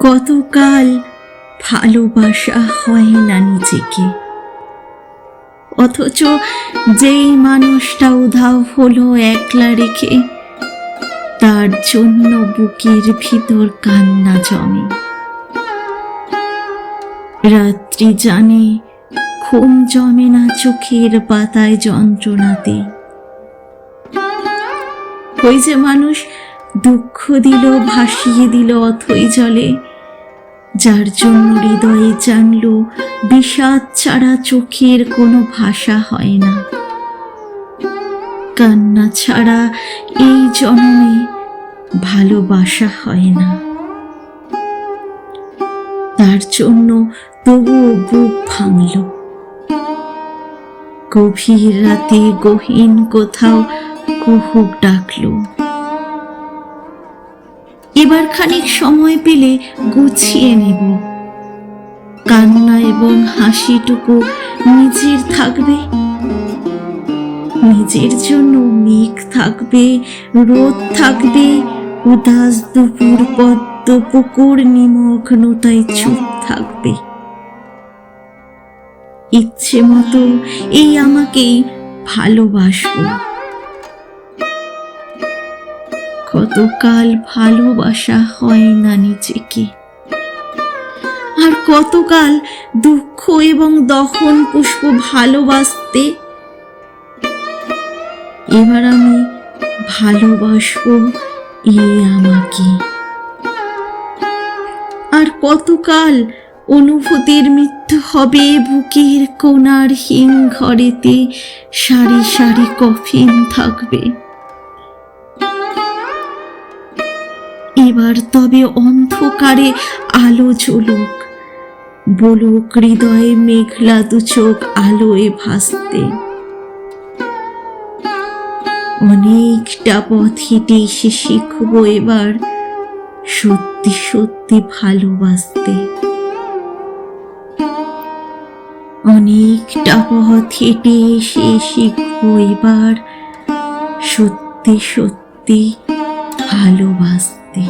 কতকাল ভালোবাসা হয় না নিজেকে, অথচ যেই মানুষটা উধাও হলো একলা রেখে, তার জন্য বুকের ভিতর কান্না জমে। রাত্রি জানে ঘুম জমে না চোখের পাতায় যন্ত্রণাতে। ওই যে মানুষ দুঃখ দিল, ভাসিয়ে দিল অথই জলে, যার জন্য হৃদয়ে জানলো বিষাদ ছাড়া চোখের কোনো ভাষা হয় না, কান্না ছাড়া এই জন্মে ভালোবাসা হয় না। তার জন্য তবুও বুক ভাঙল, গভীর রাতে গহীন কোথাও কুহুক ডাকলো। এবার খানিক সময় পেলে গুছিয়ে নেব, কান্না এবং হাসিটুকু নিজের থাকবে, নিজের জন্য মেঘ থাকবে, রোদ থাকবে, উদাস দুপুর পদ্ম পুকুর নিমগ্নতায় চুপ থাকবে। ইচ্ছে মতো এই আমাকেই ভালোবাসবো। কতকাল ভালোবাসা হয় না নিজেকে, আর কতকাল দুঃখ এবং দহন পুষ্প ভালোবাসতে। এবার আমি ভালোবাসবো এই আমাকে। আর কতকাল অনুভূতির মৃত্যু হবে বুকের কোণার হিম ঘরেতে, সারি সারি কফিন থাকবে। এবার তবে অন্ধকারে আলো জ্বলুক, বলুক হৃদয়ে মেঘলা দু চোখ আলোয় ভাসতে। অনেকটা পথ হেঁটে এসে শিখবো এবার সত্যি সত্যি ভালোবাসতে। অনেকটা পথ হেঁটে এসে শিখবো এবার সত্যি সত্যি ভালোবাসতে।